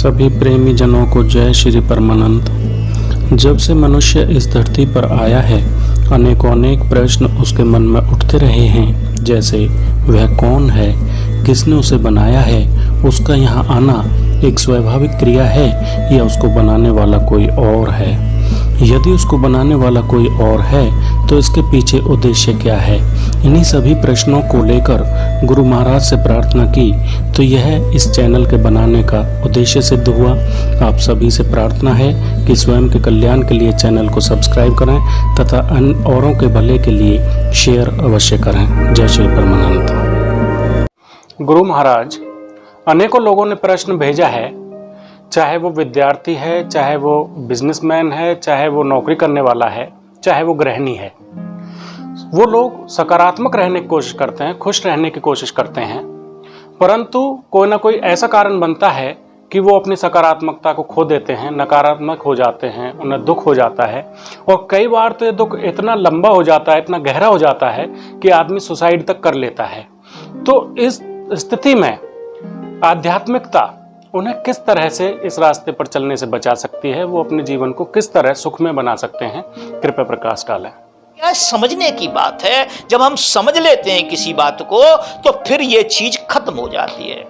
सभी प्रेमी जनों को जय श्री परमानंद। जब से मनुष्य इस धरती पर आया है, अनेकों अनेक प्रश्न उसके मन में उठते रहे हैं, जैसे वह कौन है, किसने उसे बनाया है, उसका यहाँ आना एक स्वाभाविक क्रिया है या उसको बनाने वाला कोई और है। यदि उसको बनाने वाला कोई और है तो इसके पीछे उद्देश्य क्या है। इन्हीं सभी प्रश्नों को लेकर गुरु महाराज से प्रार्थना की तो यह इस चैनल के बनाने का उद्देश्य सिद्ध हुआ। आप सभी से प्रार्थना है कि स्वयं के कल्याण के लिए चैनल को सब्सक्राइब करें तथा अन्य औरों के भले के लिए शेयर अवश्य करें। जय श्री परमानंद। गुरु महाराज, अनेकों लोगों ने प्रश्न भेजा है, चाहे वो विद्यार्थी है, चाहे वो बिजनेसमैन है, चाहे वो नौकरी करने वाला है, चाहे वो गृहिणी है। वो लोग सकारात्मक रहने की कोशिश करते हैं, खुश रहने की कोशिश करते हैं, परंतु कोई ना कोई ऐसा कारण बनता है कि वो अपनी सकारात्मकता को खो देते हैं, नकारात्मक हो जाते हैं, उन्हें दुख हो जाता है। और कई बार तो ये दुख इतना लंबा हो जाता है, इतना गहरा हो जाता है कि आदमी सुसाइड तक कर लेता है। तो इस स्थिति में आध्यात्मिकता उन्हें किस तरह से इस रास्ते पर चलने से बचा सकती है, वो अपने जीवन को किस तरह सुखमय बना सकते हैं, कृपया प्रकाश डालें। यह समझने की बात है। जब हम समझ लेते हैं किसी बात को तो फिर यह चीज खत्म हो जाती है।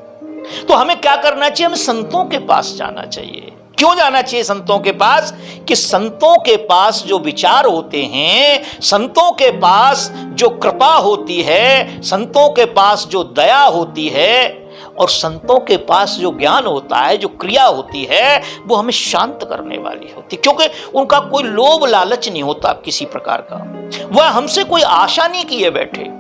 तो हमें क्या करना चाहिए? हमें संतों के पास जाना चाहिए। क्यों जाना चाहिए संतों के पास? कि संतों के पास जो विचार होते हैं, संतों के पास जो कृपा होती है, संतों के पास जो दया होती है और संतों के पास जो ज्ञान होता है, जो क्रिया होती है, वो हमें शांत करने वाली होती है। क्योंकि उनका कोई लोभ लालच नहीं होता किसी प्रकार का। वह हमसे कोई आशा नहीं किए बैठे,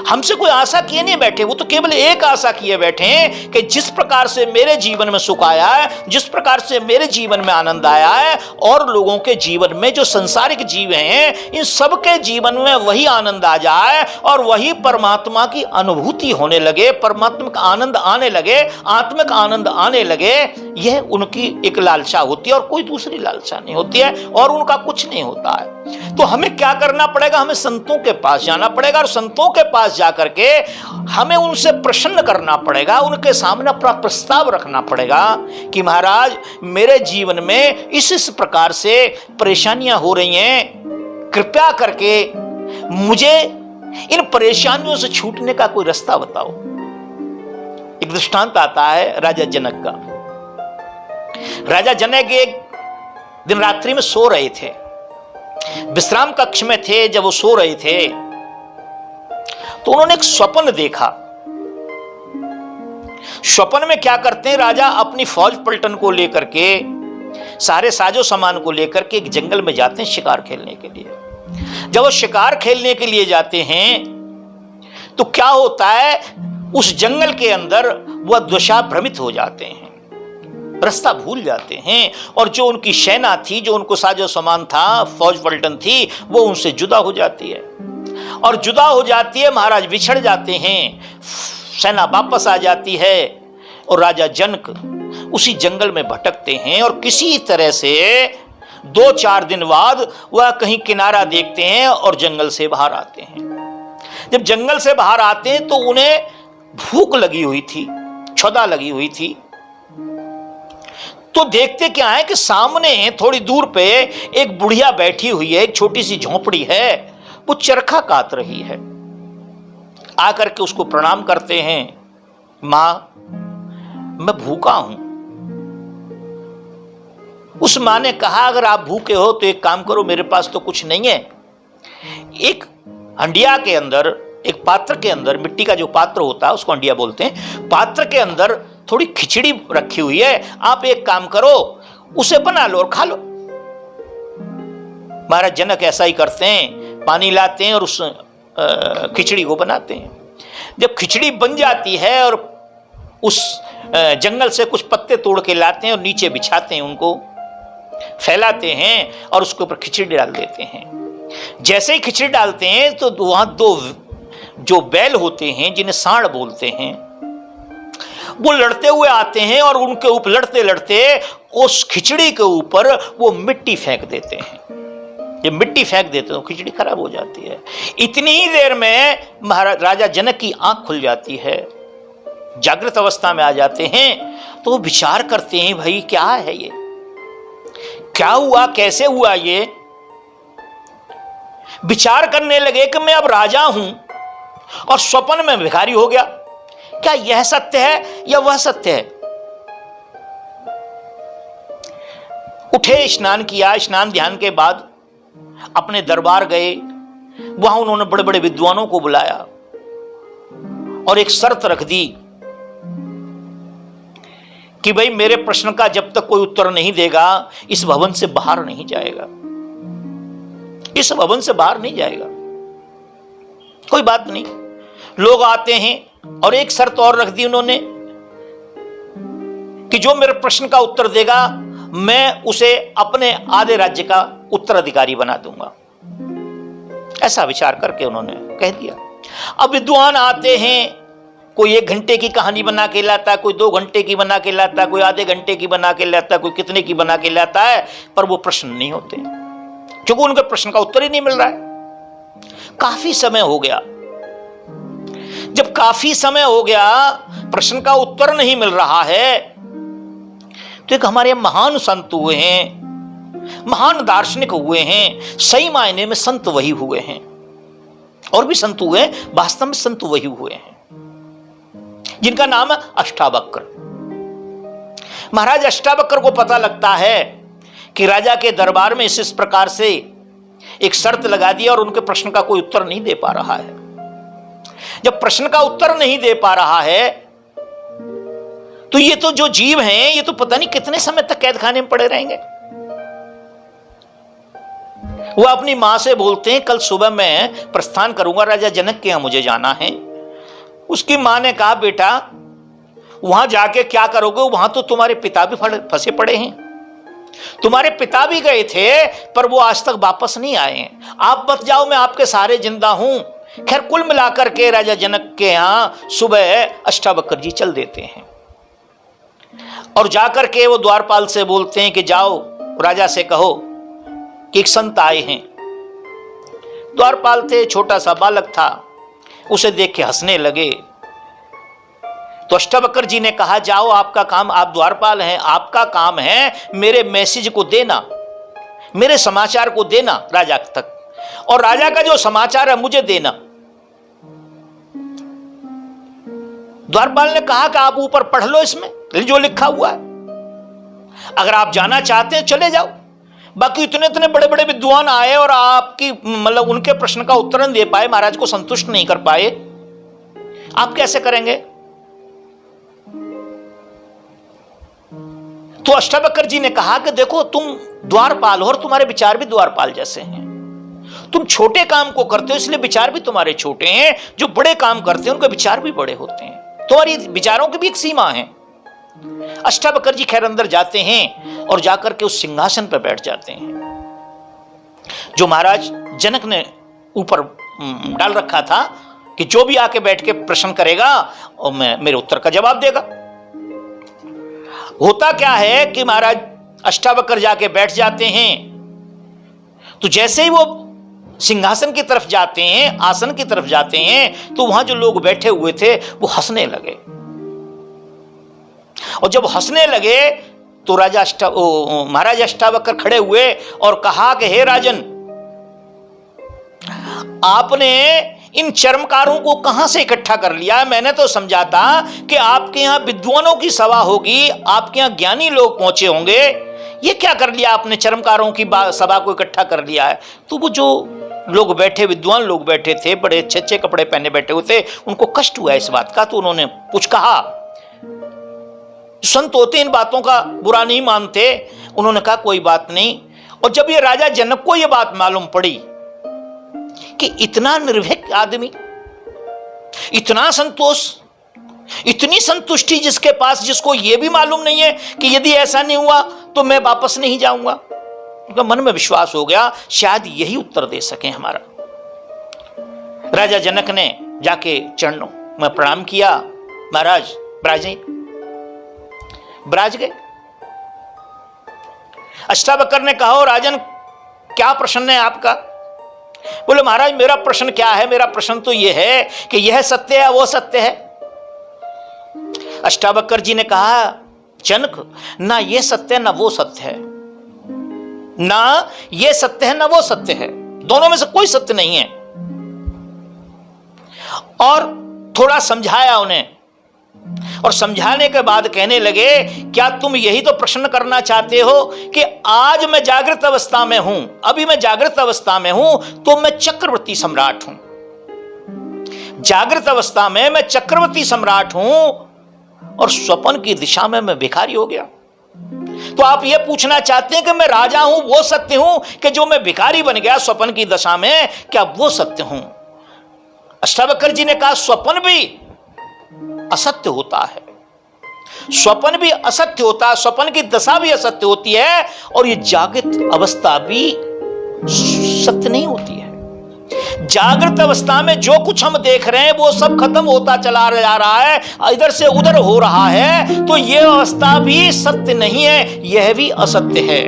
हमसे कोई आशा किए नहीं बैठे। वो तो केवल एक आशा किए बैठे हैं कि जिस प्रकार से मेरे जीवन में सुख आया है, जिस प्रकार से मेरे जीवन में आनंद आया है, और लोगों के जीवन में जो संसारिक जीव हैं, इन सबके जीवन में वही आनंद आ जाए और वही परमात्मा की अनुभूति होने लगे, परमात्मा का आनंद आने लगे, आत्मिक आनंद आने लगे। यह उनकी एक लालसा होती है और कोई दूसरी लालसा नहीं होती है, और उनका कुछ नहीं होता है। तो हमें क्या करना पड़ेगा? हमें संतों के पास जाना पड़ेगा और संतों के पास जाकर के हमें उनसे प्रश्न करना पड़ेगा, उनके सामने अपना प्रस्ताव रखना पड़ेगा कि महाराज, मेरे जीवन में इस प्रकार से परेशानियां हो रही हैं, कृपया करके मुझे इन परेशानियों से छूटने का कोई रास्ता बताओ। एक दृष्टांत आता है राजा जनक का। राजा जनक एक दिन रात्रि में सो रहे थे, विश्राम कक्ष में थे। जब वो सो रहे थे तो उन्होंने एक स्वप्न देखा। स्वप्न में क्या करते हैं, राजा अपनी फौज पलटन को लेकर के, सारे साजो सामान को लेकर के एक जंगल में जाते हैं शिकार खेलने के लिए। जब वो शिकार खेलने के लिए जाते हैं तो क्या होता है, उस जंगल के अंदर वह दशा भ्रमित हो जाते हैं, रास्ता भूल जाते हैं, और जो उनकी सेना थी, जो उनको साजो सामान था, फौज पलटन थी, वो उनसे जुदा हो जाती है। और जुदा हो जाती है, महाराज बिछड़ जाते हैं, सेना वापस आ जाती है और राजा जनक उसी जंगल में भटकते हैं। और किसी तरह से 2-4 दिन बाद वह कहीं किनारा देखते हैं और जंगल से बाहर आते हैं। जब जंगल से बाहर आते हैं तो उन्हें भूख लगी हुई थी, क्षुधा लगी हुई थी। तो देखते क्या है कि सामने थोड़ी दूर पे एक बुढ़िया बैठी हुई है, एक छोटी सी झोंपड़ी है, वो चरखा काट रही है। आकर के उसको प्रणाम करते हैं, मां, मैं भूखा हूं। उस मां ने कहा, अगर आप भूखे हो तो एक काम करो, मेरे पास तो कुछ नहीं है। एक हंडिया के अंदर, एक पात्र के अंदर, मिट्टी का जो पात्र होता है उसको हंडिया बोलते हैं, पात्र के अंदर थोड़ी खिचड़ी रखी हुई है, आप एक काम करो, उसे बना लो और खा लो। महाराज जनक ऐसा ही करते हैं, पानी लाते हैं और उस खिचड़ी को बनाते हैं। जब खिचड़ी बन जाती है और उस जंगल से कुछ पत्ते तोड़ के लाते हैं और नीचे बिछाते हैं, उनको फैलाते हैं और उसके ऊपर खिचड़ी डाल देते हैं। जैसे ही खिचड़ी डालते हैं तो वहां 2 जो बैल होते हैं, जिन्हें सांड बोलते हैं, वो लड़ते हुए आते हैं और उनके ऊपर लड़ते लड़ते उस खिचड़ी के ऊपर वो मिट्टी फेंक देते हैं। जब मिट्टी फेंक देते तो खिचड़ी खराब हो जाती है। इतनी ही देर में महाराज राजा जनक की आंख खुल जाती है जागृत अवस्था में आ जाते हैं तो विचार करते हैं, भाई क्या है ये, क्या हुआ, कैसे हुआ ये। विचार करने लगे कि मैं अब राजा हूं और स्वप्न में भिखारी हो गया, क्या यह सत्य है या वह सत्य है। उठे, स्नान किया, स्नान ध्यान के बाद अपने दरबार गए। वहां उन्होंने बड़े बड़े विद्वानों को बुलाया और एक शर्त रख दी कि भाई मेरे प्रश्न का जब तक कोई उत्तर नहीं देगा इस भवन से बाहर नहीं जाएगा, इस भवन से बाहर नहीं जाएगा। कोई बात नहीं, लोग आते हैं और एक शर्त और रख दी उन्होंने कि जो मेरे प्रश्न का उत्तर देगा मैं उसे अपने आधे राज्य का उत्तराधिकारी बना दूंगा। ऐसा विचार करके उन्होंने कह दिया। अब विद्वान आते हैं, कोई 1 घंटे की कहानी बना के लाता है, कोई 2 घंटे की बना के लाता है, कोई आधे घंटे की बना के लाता है, कोई कितने की बना के लाता है, पर वो प्रश्न नहीं होते क्योंकि उनके प्रश्न का उत्तर ही नहीं मिल रहा है। काफी समय हो गया। जब काफी समय हो गया प्रश्न का उत्तर नहीं मिल रहा है तो एक हमारे महान संत हुए हैं, महान दार्शनिक हुए हैं, सही मायने में संत वही हुए हैं। और भी संत हुए, वास्तव में संत वही हुए हैं जिनका नाम है अष्टावक्र। महाराज अष्टावक्र को पता लगता है कि राजा के दरबार में इस प्रकार से एक शर्त लगा दी और उनके प्रश्न का कोई उत्तर नहीं दे पा रहा है। जब प्रश्न का उत्तर नहीं दे पा रहा है तो ये तो जो जीव हैं ये तो पता नहीं कितने समय तक कैद खाने में पड़े रहेंगे। वो अपनी मां से बोलते हैं, कल सुबह मैं प्रस्थान करूंगा, राजा जनक के यहां मुझे जाना है। उसकी मां ने कहा, बेटा वहां जाके क्या करोगे, वहां तो तुम्हारे पिता भी फंसे पड़े हैं, तुम्हारे पिता भी गए थे पर वो आज तक वापस नहीं आए हैं, आप मत जाओ, मैं आपके सहारे जिंदा हूं। खैर कुल मिलाकर के राजा जनक के यहां सुबह अष्टावक्र जी चल देते हैं और जाकर के वो द्वारपाल से बोलते हैं कि जाओ राजा से कहो कि एक संत आए हैं। द्वारपाल थे, छोटा सा बालक था, उसे देख के हंसने लगे। तो अष्टावक्र जी ने कहा, जाओ आपका काम, आप द्वारपाल हैं, आपका काम है मेरे मैसेज को देना, मेरे समाचार को देना राजा तक, और राजा का जो समाचार है मुझे देना। द्वारपाल ने कहा कि आप ऊपर पढ़ लो इसमें जो लिखा हुआ है, अगर आप जाना चाहते हैं चले जाओ। बाकी इतने इतने बड़े बड़े विद्वान आए और आपकी मतलब उनके प्रश्न का उत्तर नहीं दे पाए, महाराज को संतुष्ट नहीं कर पाए, आप कैसे करेंगे। तो अष्टावक्र जी ने कहा कि देखो तुम द्वारपाल हो और तुम्हारे विचार भी द्वारपाल जैसे हैं, तुम छोटे काम को करते हो इसलिए विचार भी तुम्हारे छोटे हैं, जो बड़े काम करते हैं उनके विचार भी बड़े होते हैं, तुम्हारी विचारों की भी एक सीमा है। अष्टावक्र जी खैर अंदर जाते हैं और जाकर के उस सिंहासन पर बैठ जाते हैं जो महाराज जनक ने ऊपर डाल रखा था कि जो भी आके बैठ के प्रश्न करेगा और मेरे उत्तर का जवाब देगा। होता क्या है कि महाराज अष्टावक्र जाके बैठ जाते हैं तो जैसे ही वो सिंहासन की तरफ जाते हैं, आसन की तरफ जाते हैं, तो वहां जो लोग बैठे हुए थे वो हंसने लगे। और जब हंसने लगे तो महाराज अष्टावक्र खड़े हुए और कहा कि हे राजन, आपने इन चर्मकारों को कहां से इकट्ठा कर लिया। मैंने तो समझा था कि आपके यहां विद्वानों की सभा होगी, आपके यहां ज्ञानी लोग पहुंचे होंगे, ये क्या कर लिया आपने, चर्मकारों की सभा को इकट्ठा कर लिया है। तो वो जो लोग बैठे, विद्वान लोग बैठे थे, बड़े अच्छे अच्छे कपड़े पहने बैठे हुए थे, उनको कष्ट हुआ इस बात का। तो उन्होंने कुछ कहा, संत होते इन बातों का बुरा नहीं मानते, उन्होंने कहा कोई बात नहीं। और जब ये राजा जनक को ये बात मालूम पड़ी कि इतना निर्भीक आदमी, इतना संतोष, इतनी संतुष्टि जिसके पास, जिसको ये भी मालूम नहीं है कि यदि ऐसा नहीं हुआ तो मैं वापस नहीं जाऊंगा, उनका मन में विश्वास हो गया शायद यही उत्तर दे सके हमारा। राजा जनक ने जाके चरणों में प्रणाम किया, महाराज ब्राज गए। अष्टावक्र ने कहा, राजन क्या प्रश्न है आपका। बोले महाराज मेरा प्रश्न क्या है, मेरा प्रश्न तो यह है कि यह सत्य है वो सत्य है। अष्टावक्र जी ने कहा, जनक, ना ये सत्य है ना वो सत्य है, ना ये सत्य है ना वो सत्य है, दोनों में से कोई सत्य नहीं है। और थोड़ा समझाया उन्हें, और समझाने के बाद कहने लगे, क्या तुम यही तो प्रश्न करना चाहते हो कि आज मैं जागृत अवस्था में हूं, अभी मैं जागृत अवस्था में हूं तो मैं चक्रवर्ती सम्राट हूं, जागृत अवस्था में मैं चक्रवर्ती सम्राट हूं और स्वप्न की दिशा में मैं भिखारी हो गया। तो आप यह पूछना चाहते हैं कि मैं राजा हूं वो सत्य हूं कि जो मैं भिखारी बन गया स्वप्न की दशा में, क्या वो सत्य हूं? अष्टावक्र जी ने कहा, स्वप्न भी असत्य होता है, स्वप्न भी असत्य होता है, स्वप्न की दशा भी असत्य होती है, और ये जागृत अवस्था भी सत्य नहीं होती है। जागृत अवस्था में जो कुछ हम देख रहे हैं वो सब खत्म होता चला जा रहा है, इधर से उधर हो रहा है, तो यह अवस्था भी सत्य नहीं है, यह भी असत्य है।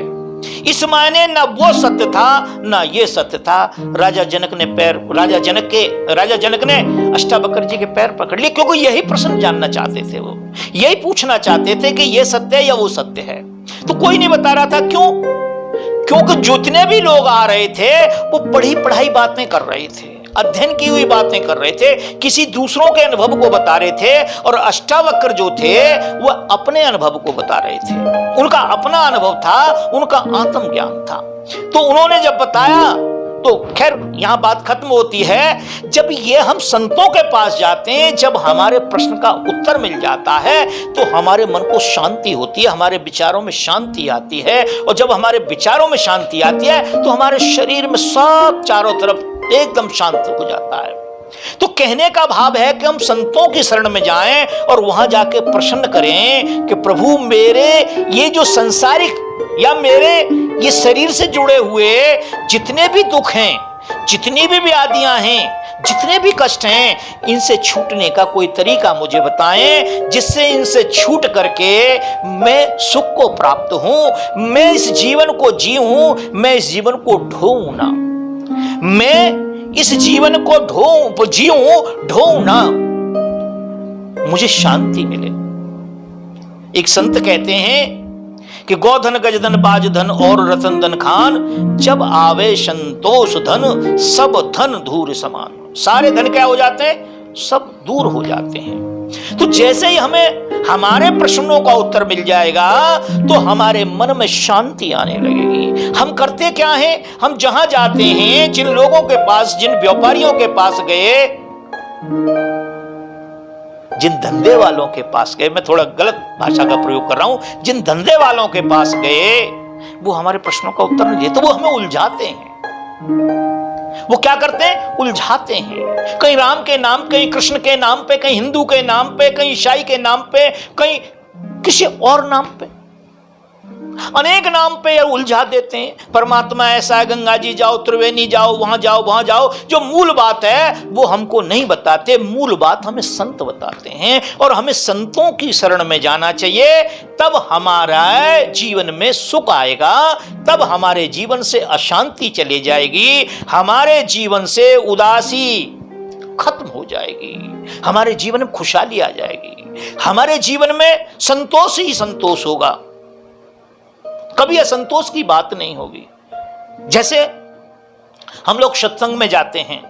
इस मायने ना वो सत्य था ना ये सत्य था। राजा जनक ने अष्टावक्र जी के पैर पकड़ लिए, क्योंकि यही प्रश्न जानना चाहते थे, वो यही पूछना चाहते थे कि ये सत्य है या वो सत्य है। तो कोई नहीं बता रहा था। क्यों? क्योंकि जितने भी लोग आ रहे थे वो पढ़ाई बातें कर रहे थे, अध्ययन की हुई बातें कर रहे थे, किसी दूसरों के अनुभव को बता रहे थे, और अष्टावक्र जो थे वो अपने अनुभव को बता रहे थे। उनका अपना अनुभव था, उनका आत्म ज्ञान था। तो उन्होंने जब बताया तो खैर यहां बात खत्म होती है। जब ये हम संतों के पास जाते हैं, जब हमारे प्रश्न का उत्तर मिल जाता है तो हमारे मन को शांति होती है, हमारे विचारों में शांति आती है, और जब हमारे विचारों में शांति आती है तो हमारे शरीर में सब चारों तरफ एकदम शांत हो जाता है। तो कहने का भाव है कि हम संतों की शरण में जाएं और वहां जाके प्रश्न करें कि प्रभु, मेरे ये जो संसारिक या मेरे ये शरीर से जुड़े हुए जितने भी दुख हैं, जितनी भी व्याधियां हैं, जितने भी कष्ट हैं, इनसे छूटने का कोई तरीका मुझे बताएं, जिससे इनसे छूट करके मैं सुख को प्राप्त हूं, मैं इस जीवन को जीऊं, मैं इस जीवन को ढोऊं ना, मैं इस जीवन को ढोऊं ना, मुझे शांति मिले। एक संत कहते हैं कि गोधन गजधन बाजधन और रतन धन खान, जब आवे संतोष धन सब धन धूर समान। सारे धन क्या हो जाते हैं? सब दूर हो जाते हैं। तो जैसे ही हमें हमारे प्रश्नों का उत्तर मिल जाएगा तो हमारे मन में शांति आने लगेगी। हम करते क्या हैं? हम जहां जाते हैं, जिन लोगों के पास, जिन व्यापारियों के पास गए, जिन धंधे वालों के पास गए, मैं थोड़ा गलत भाषा का प्रयोग कर रहा हूं, जिन धंधे वालों के पास गए वो हमारे प्रश्नों का उत्तर नहीं देते, तो वो हमें उलझाते हैं। वो क्या करते हैं? उलझाते हैं। कहीं राम के नाम, कहीं कृष्ण के नाम पे, कहीं हिंदू के नाम पे, कहीं ईसाई के नाम पे, कहीं किसी और नाम पे, अनेक नाम पे उलझा देते हैं। परमात्मा ऐसा है, गंगा जी जाओ, त्रिवेणी जाओ, वहां जाओ, वहां जाओ। जो मूल बात है वो हमको नहीं बताते, मूल बात हमें संत बताते हैं, और हमें संतों की शरण में जाना चाहिए। तब हमारा जीवन में सुख आएगा, तब हमारे जीवन से अशांति चली जाएगी, हमारे जीवन से उदासी खत्म हो जाएगी, हमारे जीवन में खुशहाली आ जाएगी, हमारे जीवन में संतोष ही संतोष होगा, कभी असंतोष की बात नहीं होगी। जैसे हम लोग सत्संग में जाते हैं,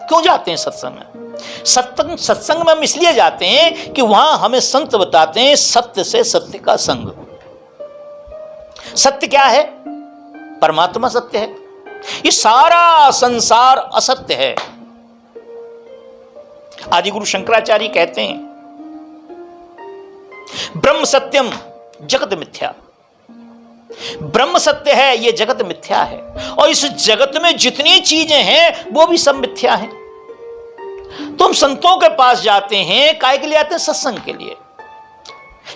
क्यों जाते हैं सत्संग में? सत्संग में हम इसलिए जाते हैं कि वहां हमें संत बताते हैं सत्य से सत्य का संग। सत्य क्या है? परमात्मा सत्य है, ये सारा संसार असत्य है। आदि गुरु शंकराचार्य कहते हैं, ब्रह्म सत्यम जगत मिथ्या। ब्रह्म सत्य है, यह जगत मिथ्या है, और इस जगत में जितनी चीजें हैं वो भी सब मिथ्या हैं। तो हम संतों के पास जाते हैं, काहे के लिए आते हैं? सत्संग के लिए,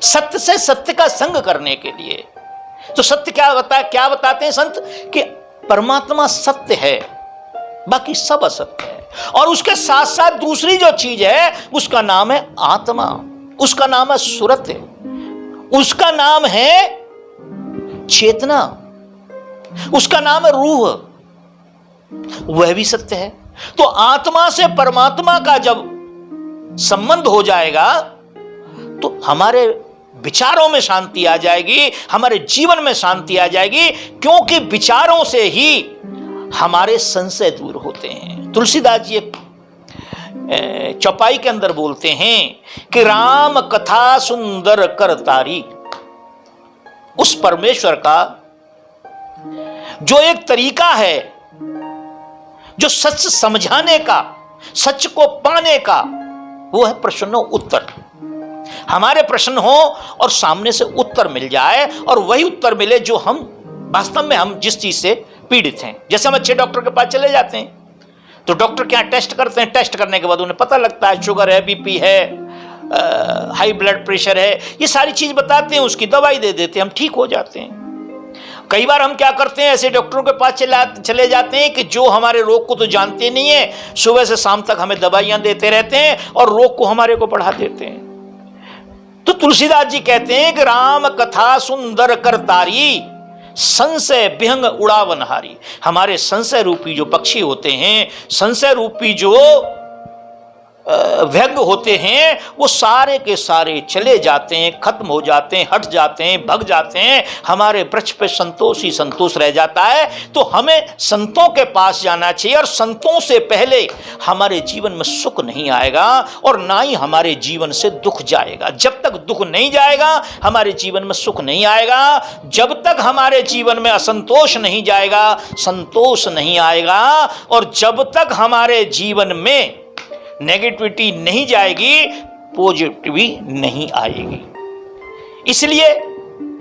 सत्य से सत्य का संग करने के लिए। तो सत्य क्या बताते हैं संत? कि परमात्मा सत्य है, बाकी सब असत्य है, और उसके साथ साथ दूसरी जो चीज है उसका नाम है आत्मा, उसका नाम है सुरत, उसका नाम है चेतना, उसका नाम है रूह, वह भी सत्य है। तो आत्मा से परमात्मा का जब संबंध हो जाएगा तो हमारे विचारों में शांति आ जाएगी, हमारे जीवन में शांति आ जाएगी, क्योंकि विचारों से ही हमारे संशय दूर होते हैं। तुलसीदास जी एक चौपाई के अंदर बोलते हैं कि राम कथा सुंदर करतारी, उस परमेश्वर का जो एक तरीका है, जो सच समझाने का, सच को पाने का, वो है प्रश्नों उत्तर। हमारे प्रश्न हो और सामने से उत्तर मिल जाए, और वही उत्तर मिले जो हम वास्तव में हम जिस चीज से पीड़ित हैं। जैसे हम अच्छे डॉक्टर के पास चले जाते हैं तो डॉक्टर क्या टेस्ट करते हैं, टेस्ट करने के बाद उन्हें पता लगता है शुगर है, बीपी है, हाई ब्लड प्रेशर है, ये सारी चीज बताते हैं, उसकी दवाई दे देते हैं, हम ठीक हो जाते हैं। कई बार हम क्या करते हैं, ऐसे डॉक्टरों के पास चले जाते हैं कि जो हमारे रोग को तो जानते नहीं है, सुबह से शाम तक हमें दवाइयां देते रहते हैं और रोग को हमारे को बढ़ा देते हैं। तो तुलसीदास जी कहते हैं कि राम कथा सुंदर करतारी, संशय विहंग उड़ावनहारी। हमारे संशय रूपी जो पक्षी होते हैं, संशय रूपी जो व्यंग होते हैं, वो सारे के सारे चले जाते हैं, खत्म हो जाते हैं, हट जाते हैं, भग जाते हैं। हमारे वृक्ष पे संतोष ही संतोष रह जाता है। तो हमें संतों के पास जाना चाहिए, और संतों से पहले हमारे जीवन में सुख नहीं आएगा और ना ही हमारे जीवन से दुख जाएगा। जब तक दुख नहीं जाएगा हमारे जीवन में सुख नहीं आएगा। जब तक हमारे जीवन में असंतोष नहीं जाएगा संतोष नहीं आएगा, और जब तक हमारे जीवन में नेगेटिविटी नहीं जाएगी पॉजिटिविटी नहीं आएगी। इसलिए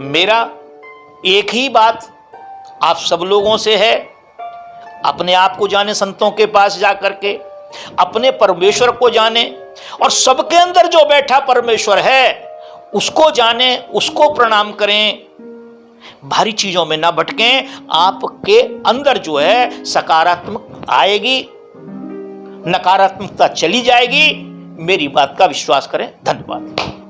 मेरा एक ही बात आप सब लोगों से है, अपने आप को जाने, संतों के पास जाकर के अपने परमेश्वर को जाने, और सबके अंदर जो बैठा परमेश्वर है उसको जाने, उसको प्रणाम करें। भारी चीजों में ना भटकें, आपके अंदर जो है सकारात्मक आएगी, नकारात्मकता चली जाएगी। मेरी बात का विश्वास करें। धन्यवाद।